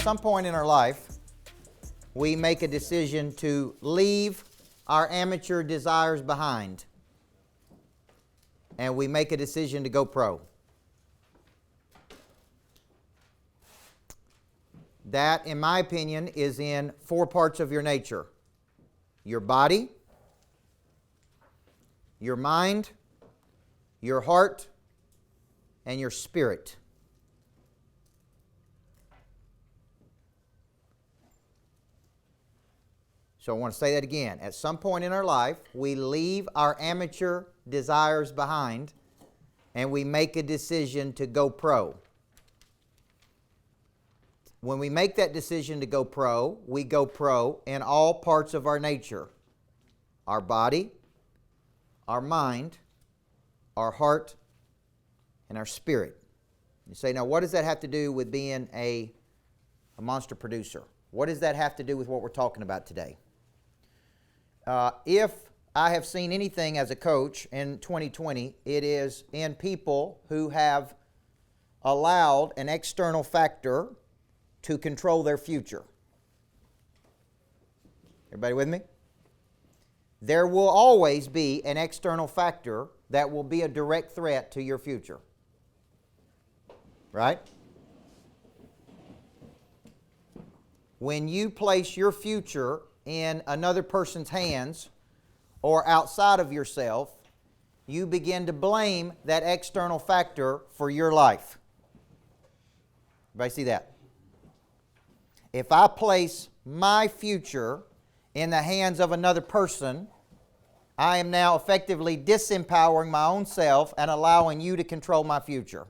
some point in our life, we make a decision to leave our amateur desires behind, and we make a decision to go pro. That, in my opinion, is in 4 parts of your nature: your body, your mind, your heart, and your spirit. So I want to say that again. At some point in our life, we leave our amateur desires behind and we make a decision to go pro. When we make that decision to go pro, we go pro in all parts of our nature: our body, our mind, our heart, and our spirit. You say, now what does that have to do with being a monster producer? What does that have to do with what we're talking about today? If I have seen anything as a coach in 2020, it is in people who have allowed an external factor to control their future. Everybody with me? There will always be an external factor that will be a direct threat to your future. Right? When you place your future in another person's hands or outside of yourself, you begin to blame that external factor for your life. Everybody see that? If I place my future in the hands of another person, I am now effectively disempowering my own self and allowing you to control my future.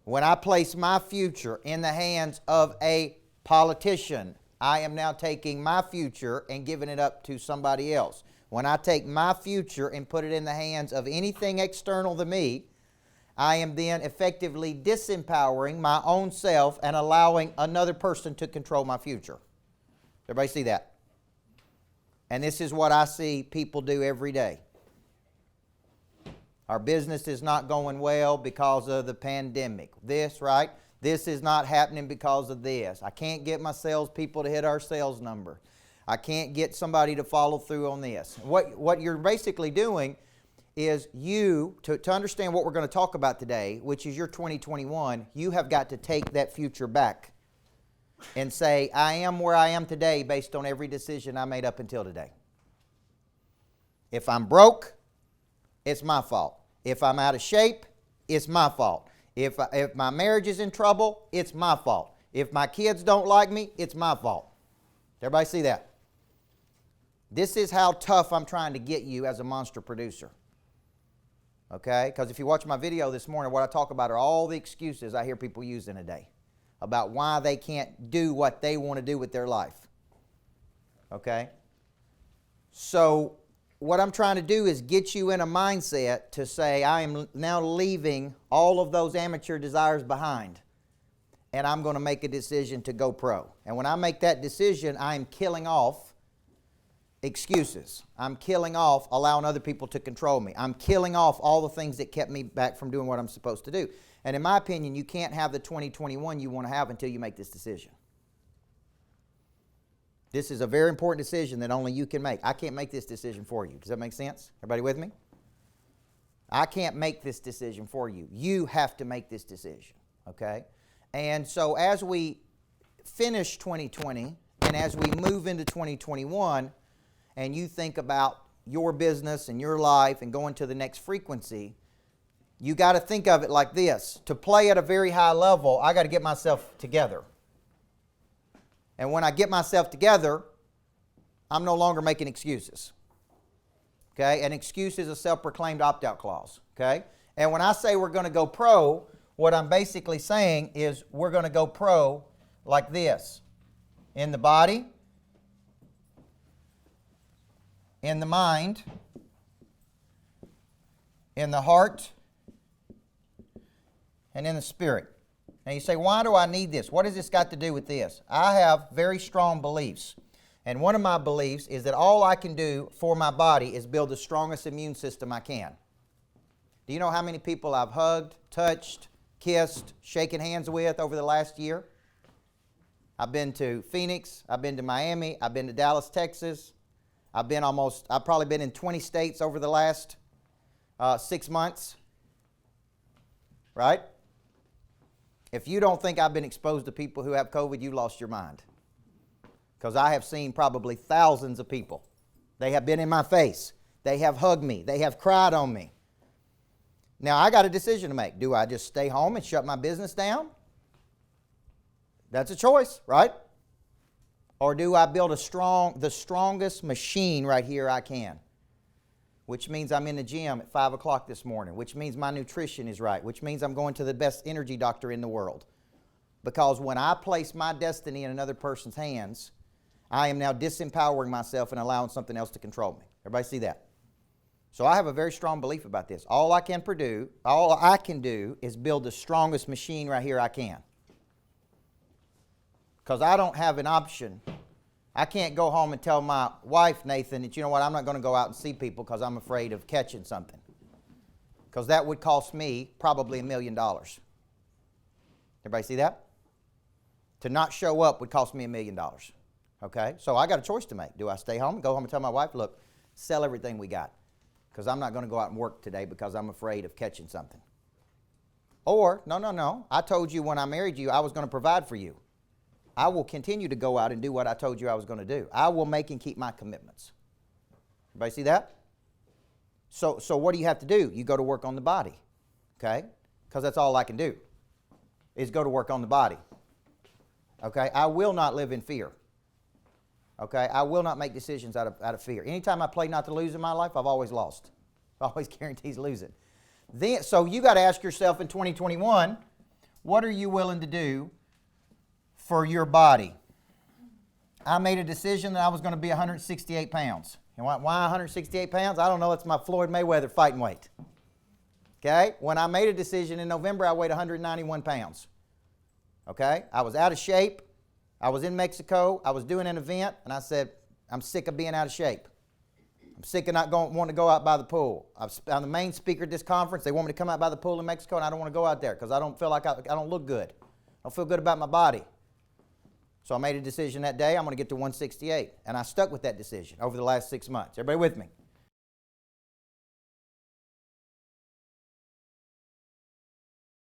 When I place my future in the hands of a politician, I am now taking my future and giving it up to somebody else. When I take my future and put it in the hands of anything external to me, I am then effectively disempowering my own self and allowing another person to control my future. Everybody see that? And this is what I see people do every day. Our business is not going well because of the pandemic. This, right? This is not happening because of this. I can't get my salespeople to hit our sales number. I can't get somebody to follow through on this. What you're basically doing is to understand what we're going to talk about today, which is your 2021, you have got to take that future back and say, I am where I am today based on every decision I made up until today. If I'm broke, it's my fault. If I'm out of shape, it's my fault. If my marriage is in trouble, it's my fault. If my kids don't like me, it's my fault. Everybody see that? This is how tough I'm trying to get you as a monster producer. Okay? Because if you watch my video this morning, what I talk about are all the excuses I hear people use in a day about why they can't do what they want to do with their life. Okay? So what I'm trying to do is get you in a mindset to say, I am now leaving all of those amateur desires behind, and I'm going to make a decision to go pro. And when I make that decision, I'm killing off excuses. I'm killing off allowing other people to control me. I'm killing off all the things that kept me back from doing what I'm supposed to do. And in my opinion, you can't have the 2021 you want to have until you make this decision. This is a very important decision that only you can make. I can't make this decision for you. Does that make sense? Everybody with me? I can't make this decision for you. You have to make this decision, okay? And so as we finish 2020 and as we move into 2021 and you think about your business and your life and going to the next frequency, you got to think of it like this. To play at a very high level, I got to get myself together. And when I get myself together, I'm no longer making excuses. Okay? An excuse is a self-proclaimed opt-out clause. Okay? And when I say we're going to go pro, what I'm basically saying is we're going to go pro like this. In the body, in the mind, in the heart, and in the spirit. Now you say, why do I need this? What has this got to do with this? I have very strong beliefs. And one of my beliefs is that all I can do for my body is build the strongest immune system I can. Do you know how many people I've hugged, touched, kissed, shaken hands with over the last year. I've been to Phoenix. I've been to Miami. I've been to Dallas, Texas. I've probably been in 20 states over the last 6 months. Right? If you don't think I've been exposed to people who have COVID, you lost your mind. Because I have seen probably thousands of people. They have been in my face. They have hugged me. They have cried on me. Now, I got a decision to make. Do I just stay home and shut my business down? That's a choice, right? Or do I build the strongest machine right here I can? Which means I'm in the gym at 5 o'clock this morning. Which means my nutrition is right. Which means I'm going to the best energy doctor in the world. Because when I place my destiny in another person's hands, I am now disempowering myself and allowing something else to control me. Everybody see that? So I have a very strong belief about this. All I can do is build the strongest machine right here I can. Because I don't have an option. I can't go home and tell my wife, Nathan, that, you know what, I'm not going to go out and see people because I'm afraid of catching something. Because that would cost me probably $1 million. Everybody see that? To not show up would cost me $1 million. Okay? So I got a choice to make. Do I stay home and go home and tell my wife, look, sell everything we got? Because I'm not going to go out and work today because I'm afraid of catching something. Or, no. I told you when I married you I was going to provide for you. I will continue to go out and do what I told you I was going to do. I will make and keep my commitments. Everybody see that? So what do you have to do? You go to work on the body. Okay? Because that's all I can do is go to work on the body. Okay? I will not live in fear. Okay? I will not make decisions out of fear. Anytime I play not to lose in my life, I've always lost. Always guarantees losing. So you got to ask yourself in 2021, what are you willing to do for your body? I made a decision that I was going to be 168 pounds. And why 168 pounds? I don't know. It's my Floyd Mayweather fighting weight. Okay? When I made a decision in November, I weighed 191 pounds. Okay? I was out of shape. I was in Mexico. I was doing an event, and I said, I'm sick of being out of shape. I'm sick of not wanting to go out by the pool. I'm the main speaker at this conference. They want me to come out by the pool in Mexico, and I don't want to go out there because I don't feel like I don't look good. I don't feel good about my body. So I made a decision that day. I'm going to get to 168. And I stuck with that decision over the last 6 months. Everybody with me?